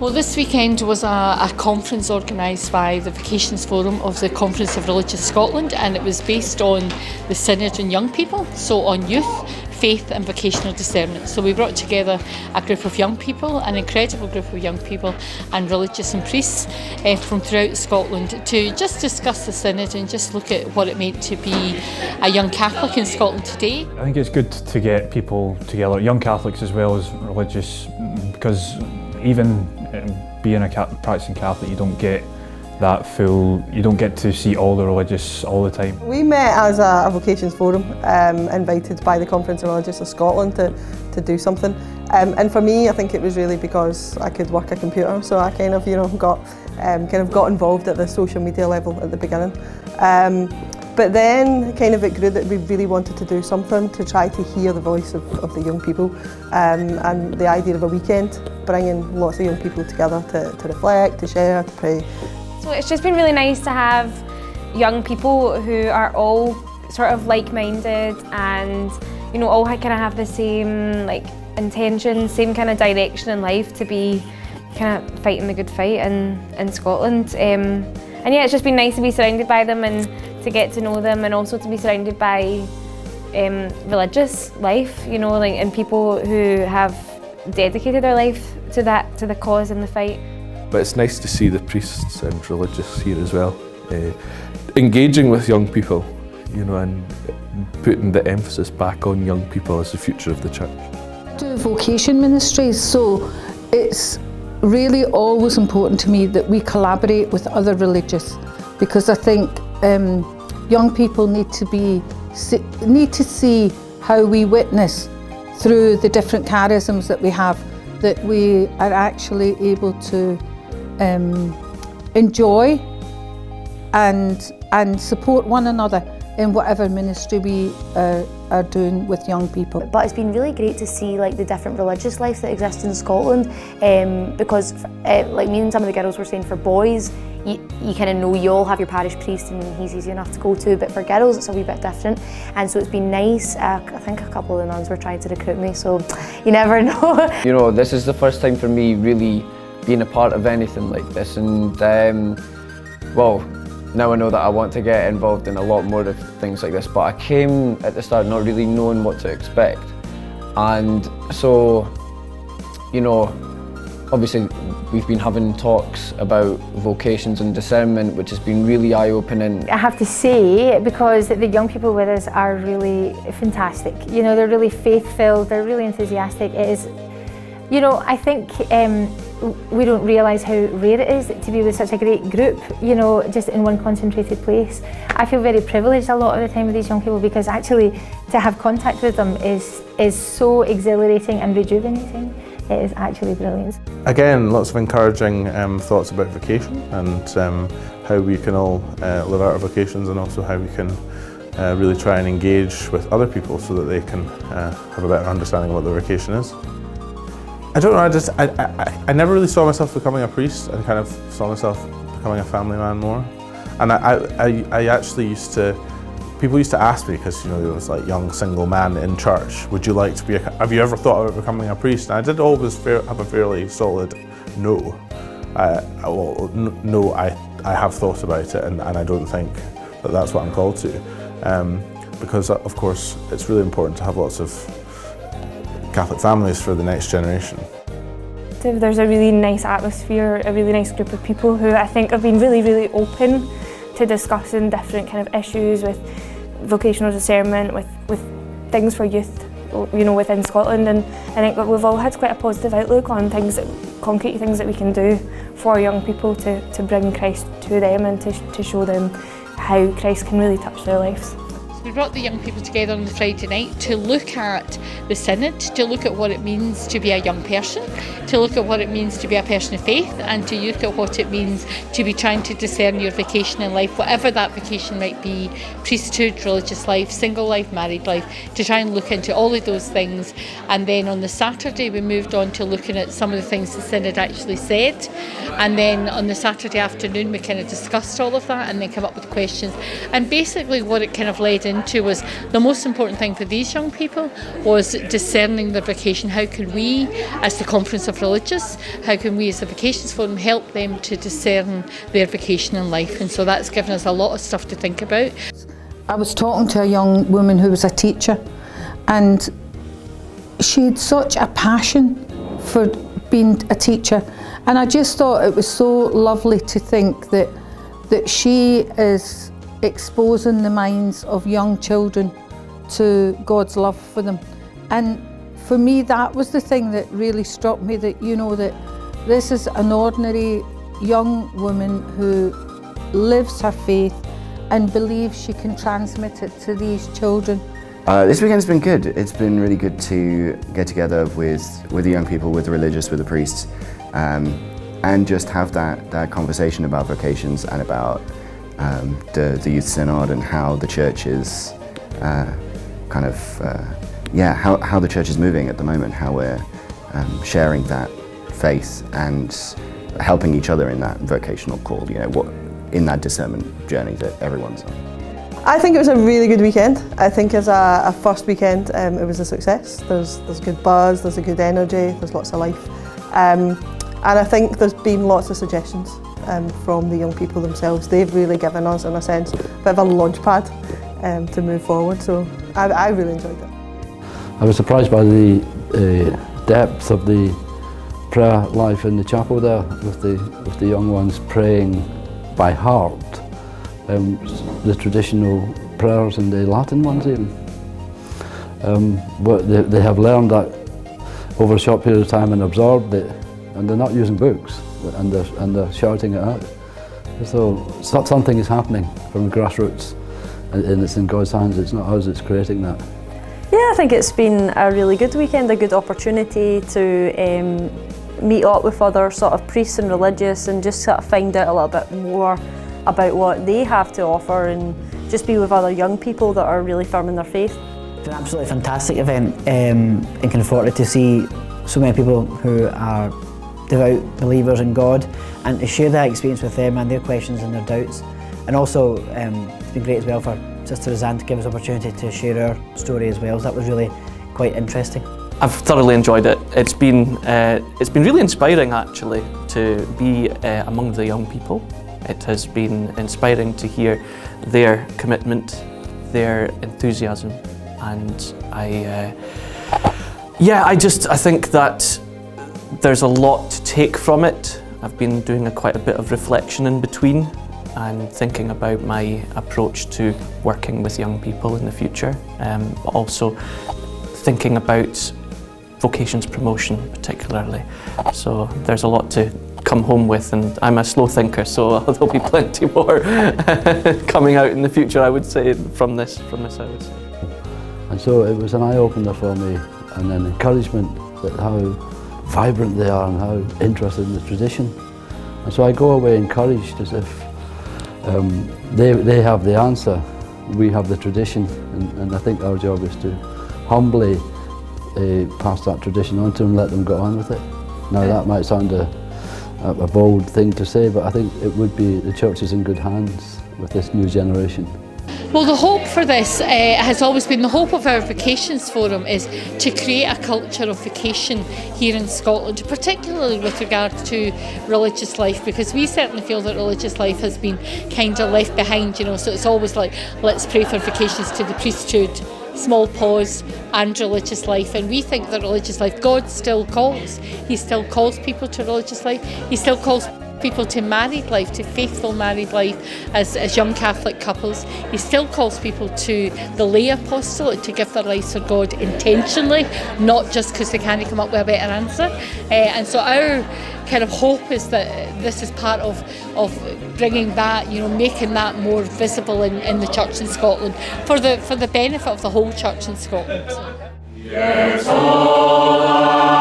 Well, this weekend was a conference organised by the Vocations Forum of the Conference of Religious Scotland, and it was based on the synod and young people, so on youth, faith and vocational discernment. So we brought together a group of young people, an incredible group of young people and religious and priests from throughout Scotland to just discuss the synod and just look at what it meant to be a young Catholic in Scotland today. I think it's good to get people together, young Catholics as well as religious, because even being a practicing Catholic, you don't get to see all the religious all the time. We met as a Vocations Forum, invited by the Conference of Religious of Scotland to do something. And for me, I think it was really because I could work a computer, so I kind of got involved at the social media level at the beginning. But then it grew that we really wanted to do something to try to hear the voice of the young people, and the idea of a weekend, bringing lots of young people together to reflect, to share, to pray. So it's just been really nice to have young people who are all sort of like-minded and all kind of have the same intention, same kind of direction in life, to be kind of fighting the good fight in Scotland. And yeah, it's just been nice to be surrounded by them and to get to know them, and also to be surrounded by religious life, and people who have dedicated their life to the cause and the fight. But it's nice to see the priests and religious here as well, engaging with young people, and putting the emphasis back on young people as the future of the church. Do vocation ministries, so it's really always important to me that we collaborate with other religious, because I think young people need to see how we witness through the different charisms that we have, that we are actually able to enjoy and support one another in whatever ministry we are doing with young people. But it's been really great to see the different religious life that exists in Scotland, because me and some of the girls were saying, for boys you kind of know you all have your parish priest and he's easy enough to go to, but for girls it's a wee bit different, and so it's been nice. I think a couple of the nuns were trying to recruit me, so you never know. This is the first time for me really being a part of anything like this, and well, now I know that I want to get involved in a lot more of things like this, but I came at the start not really knowing what to expect, and so obviously we've been having talks about vocations and discernment, which has been really eye-opening. I have to say, because the young people with us are really fantastic. They're really faith-filled, they're really enthusiastic. It is, I think we don't realise how rare it is to be with such a great group, just in one concentrated place. I feel very privileged a lot of the time with these young people, because actually to have contact with them is so exhilarating and rejuvenating. It is actually brilliant. Again, lots of encouraging thoughts about vocation and how we can all live out our vocations, and also how we can really try and engage with other people so that they can have a better understanding of what their vocation is. I don't know, I never really saw myself becoming a priest. I kind of saw myself becoming a family man more. And I actually people used to ask me, because there was young single man in church, would you like to be have you ever thought about becoming a priest? And I did always have a fairly solid no. No, I have thought about it, and I don't think that that's what I'm called to. Because of course it's really important to have lots of Catholic families for the next generation. There's a really nice atmosphere, a really nice group of people who I think have been really, really open to discussing different kind of issues with vocational discernment, with things for youth, within Scotland, and I think that we've all had quite a positive outlook on concrete things that we can do for young people to bring Christ to them and to show them how Christ can really touch their lives. We brought the young people together on the Friday night to look at the synod, to look at what it means to be a young person, to look at what it means to be a person of faith, and to look at what it means to be trying to discern your vocation in life, whatever that vocation might be, priesthood, religious life, single life, married life, to try and look into all of those things. And then on the Saturday we moved on to looking at some of the things the synod actually said, and then on the Saturday afternoon we kind of discussed all of that and then came up with questions, and basically what it kind of led into was the most important thing for these young people was discerning their vocation. How can we, as the Conference of Religious, how can we as the Vocations Forum help them to discern their vocation in life? And so that's given us a lot of stuff to think about. I was talking to a young woman who was a teacher, and she had such a passion for being a teacher, and I just thought it was so lovely to think that she is exposing the minds of young children to God's love for them. And for me, that was the thing that really struck me, that that this is an ordinary young woman who lives her faith and believes she can transmit it to these children. This weekend's been good. It's been really good to get together with the young people, with the religious, with the priests, and just have that conversation about vocations and about the youth synod and how the church is how the church is moving at the moment, how we're sharing that faith and helping each other in that vocational call, in that discernment journey that everyone's on. I think it was a really good weekend. I think as a first weekend it was a success. There's good buzz, there's a good energy, there's lots of life. And I think there's been lots of suggestions from the young people themselves. They've really given us, in a sense, a bit of a launch pad to move forward. So I really enjoyed it. I was surprised by the depth of the prayer life in the chapel there, with the young ones praying by heart. The traditional prayers and the Latin ones even. But they have learned that over a short period of time and absorbed it, and they're not using books, and they're shouting it out. So something is happening from the grassroots, and it's in God's hands. It's not us that's creating that. Yeah, I think it's been a really good weekend, a good opportunity to meet up with other sort of priests and religious and just sort of find out a little bit more about what they have to offer and just be with other young people that are really firm in their faith. It's an absolutely fantastic event and kind of fortunate to see so many people who are devout believers in God and to share that experience with them and their questions and their doubts. And also it's been great as well for Sister Roseann to give us the opportunity to share our story as well, so that was really quite interesting. I've thoroughly enjoyed it. It's been really inspiring actually to be among the young people. It has been inspiring to hear their commitment, their enthusiasm, and I think that there's a lot to take from it. I've been doing quite a bit of reflection in between and thinking about my approach to working with young people in the future, but also thinking about vocations promotion particularly. So there's a lot to come home with, and I'm a slow thinker, so there'll be plenty more coming out in the future, I would say, from this I would say. And so it was an eye-opener for me, and an encouragement that how vibrant they are and how interested in the tradition. And so I go away encouraged, as if they have the answer, we have the tradition, and I think our job is to humbly pass that tradition on to them and let them get on with it. Now that might sound a bold thing to say, but I think it would be the church is in good hands with this new generation. Well, the hope for this has always been, the hope of our Vocations Forum is to create a culture of vocation here in Scotland, particularly with regard to religious life, because we certainly feel that religious life has been kind of left behind, so it's always like, let's pray for vocations to the priesthood, small pause, and religious life. And we think that religious life, God still calls. He still calls people to religious life. He still calls people to married life, to faithful married life as young Catholic couples. He still calls people to the lay apostolate, to give their lives for God intentionally, not just because they can't come up with a better answer. And so our kind of hope is that this is part of bringing that, making that more visible in the church in Scotland for the benefit of the whole church in Scotland. Yes, all